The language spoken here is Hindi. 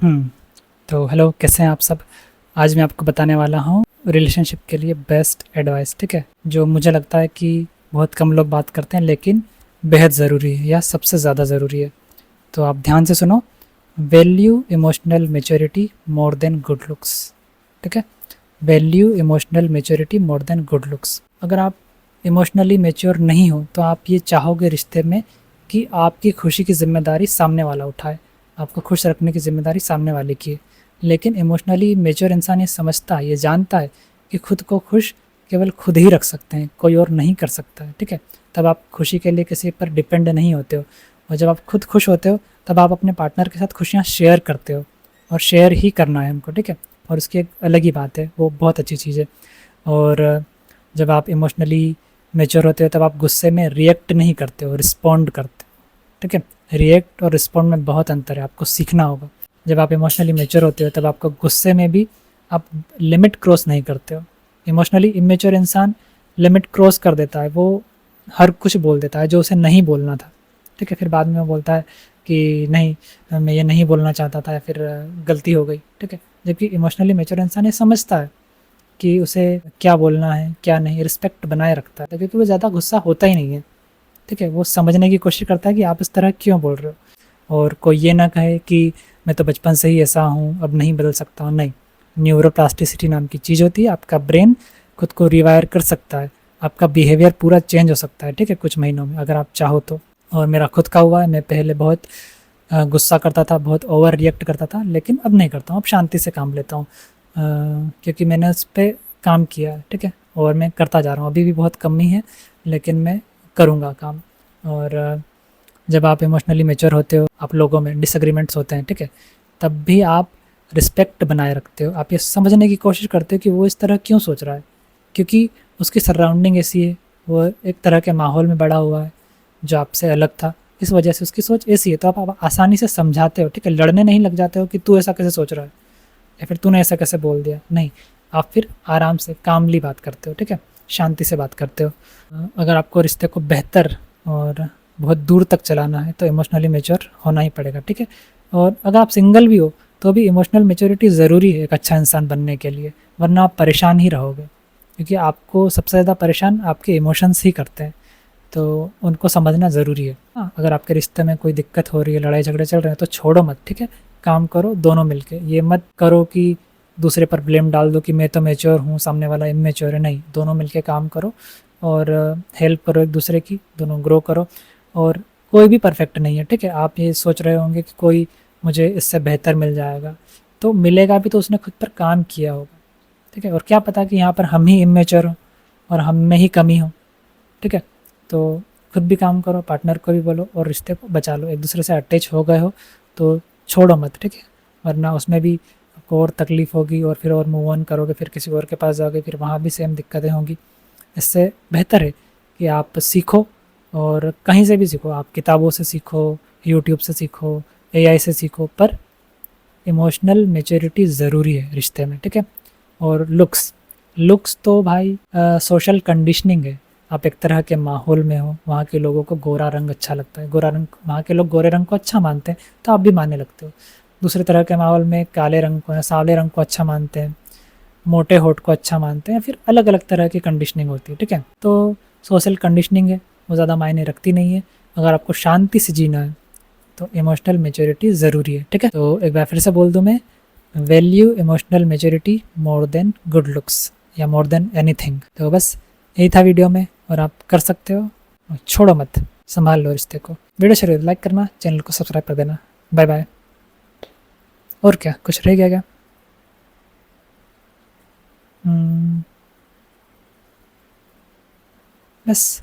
हम्म तो हेलो, कैसे हैं आप सब। आज मैं आपको बताने वाला हूँ रिलेशनशिप के लिए बेस्ट एडवाइस। ठीक है, जो मुझे लगता है कि बहुत कम लोग बात करते हैं लेकिन बेहद ज़रूरी है या सबसे ज़्यादा ज़रूरी है। तो आप ध्यान से सुनो। Value emotional maturity more than good looks. ठीक है, value emotional maturity more than good looks. अगर आप इमोशनली मेच्योर नहीं हो तो आप ये चाहोगे रिश्ते में कि आपकी खुशी की जिम्मेदारी सामने वाला उठाए, आपको खुश रखने की जिम्मेदारी सामने वाले की है। लेकिन इमोशनली मेच्योर इंसान ये समझता है, ये जानता है कि खुद को खुश केवल खुद ही रख सकते हैं, कोई और नहीं कर सकता है। ठीक है, तब आप खुशी के लिए किसी पर डिपेंड नहीं होते हो। और जब आप खुद खुश होते हो तब आप अपने पार्टनर के साथ खुशियाँ शेयर करते हो, और शेयर ही करना है हमको। ठीक है, और उसकी एक अलग ही बात है, वो बहुत अच्छी चीज़ है। और जब आप इमोशनली मेच्योर होते हो तब आप गुस्से में रिएक्ट नहीं करते हो, रिस्पॉन्ड करते हो। ठीक है, रिएक्ट और रिस्पॉन्ड में बहुत अंतर है, आपको सीखना होगा। जब आप इमोशनली मेच्योर होते हो तब आपको गुस्से में भी आप लिमिट क्रॉस नहीं करते हो। इमोशनली इमेच्योर इंसान लिमिट क्रॉस कर देता है, वो हर कुछ बोल देता है जो उसे नहीं बोलना था। ठीक है, फिर बाद में वो बोलता है कि नहीं, मैं ये नहीं बोलना चाहता था, या फिर गलती हो गई। ठीक है, जबकि इमोशनली मेच्योर इंसान ये समझता है कि उसे क्या बोलना है क्या नहीं, रिस्पेक्ट बनाए रखता है क्योंकि वो ज़्यादा गुस्सा होता ही नहीं है। ठीक है, वो समझने की कोशिश करता है कि आप इस तरह क्यों बोल रहे हो, और कोई ये ना कहे कि मैं तो बचपन से ही ऐसा हूँ, अब नहीं बदल सकता हूँ। नहीं, न्यूरोप्लास्टिसिटी नाम की चीज़ होती है, आपका ब्रेन खुद को रिवायर कर सकता है, आपका बिहेवियर पूरा चेंज हो सकता है। ठीक है, कुछ महीनों में अगर आप चाहो तो। और मेरा खुद का हुआ है, मैं पहले बहुत गुस्सा करता था, बहुत ओवर रिएक्ट करता था, लेकिन अब नहीं करता हूँ, अब शांति से काम लेता हूँ। क्योंकि मैंने उस पर काम किया है। ठीक है, और मैं करता जा रहा हूँ, अभी भी बहुत कमी है लेकिन मैं करूँगा काम। और जब आप इमोशनली मेच्योर होते हो, आप लोगों में डिसएग्रीमेंट्स होते हैं, ठीक है, तब भी आप रिस्पेक्ट बनाए रखते हो। आप ये समझने की कोशिश करते हो कि वो इस तरह क्यों सोच रहा है, क्योंकि उसकी सराउंडिंग ऐसी है, वो एक तरह के माहौल में बड़ा हुआ है जो आपसे अलग था, इस वजह से उसकी सोच ऐसी है। तो आप आसानी से समझाते हो। ठीक है, लड़ने नहीं लग जाते हो कि तू ऐसा कैसे सोच रहा है या फिर तूने ऐसा कैसे बोल दिया। नहीं, आप फिर आराम से कामली बात करते हो। ठीक है, शांति से बात करते हो। अगर आपको रिश्ते को बेहतर और बहुत दूर तक चलाना है तो इमोशनली मेच्योर होना ही पड़ेगा। ठीक है, और अगर आप सिंगल भी हो तो भी इमोशनल मेच्योरिटी ज़रूरी है एक अच्छा इंसान बनने के लिए, वरना आप परेशान ही रहोगे, क्योंकि आपको सबसे ज़्यादा परेशान आपके इमोशंस ही करते हैं। तो उनको समझना ज़रूरी है। हाँ, अगर आपके रिश्ते में कोई दिक्कत हो रही है, लड़ाई झगड़े चल रहे हैं, तो छोड़ो मत। ठीक है, काम करो दोनों मिलके। ये मत करो कि दूसरे पर ब्लेम डाल दो कि मैं तो मेच्योर हूँ, सामने वाला इमेच्योर है। नहीं, दोनों मिलके काम करो और हेल्प करो एक दूसरे की, दोनों ग्रो करो। और कोई भी परफेक्ट नहीं है। ठीक है, आप ये सोच रहे होंगे कि कोई मुझे इससे बेहतर मिल जाएगा, तो मिलेगा भी तो उसने खुद पर काम किया होगा। ठीक है, और क्या पता कि यहाँ पर हम ही इमेच्योर हों और हम में ही कमी हो। ठीक है, तो खुद भी काम करो, पार्टनर को भी बोलो, और रिश्ते को बचा लो। एक दूसरे से अटैच हो गए हो तो छोड़ो मत। ठीक है, वरना उसमें भी आपको और तकलीफ़ होगी, और फिर और मूव ऑन करोगे, फिर किसी और के पास जाओगे, फिर वहाँ भी सेम दिक्कतें होंगी। इससे बेहतर है कि आप सीखो, और कहीं से भी सीखो। आप किताबों से सीखो, यूट्यूब से सीखो, एआई से सीखो, पर इमोशनल मैच्योरिटी ज़रूरी है रिश्ते में। ठीक है, और लुक्स, लुक्स तो भाई सोशल कंडीशनिंग है। आप एक तरह के माहौल में हो, वहाँ के लोगों को गोरा रंग अच्छा लगता है, गोरा रंग, वहाँ के लोग गोरे रंग को अच्छा मानते हैं, तो आप भी मानने लगते हो। दूसरे तरह के माहौल में काले रंग को या सांवले रंग को अच्छा मानते हैं, मोटे होठ को अच्छा मानते हैं, फिर अलग अलग तरह की कंडीशनिंग होती है। ठीक है, तो सोशल कंडीशनिंग है, वो ज़्यादा मायने रखती नहीं है। अगर आपको शांति से जीना है तो इमोशनल मेच्योरिटी ज़रूरी है। ठीक है, तो एक बार फिर से बोल दूँ मैं, value emotional maturity more than good looks, या मोर देन एनीथिंग। तो बस यही था वीडियो में, और आप कर सकते हो। और छोड़ो मत, संभाल लो रिश्ते को। वीडियो अच्छी लगे लाइक करना, चैनल को सब्सक्राइब कर देना। Bye bye. और क्या कुछ रह गया क्या? बस।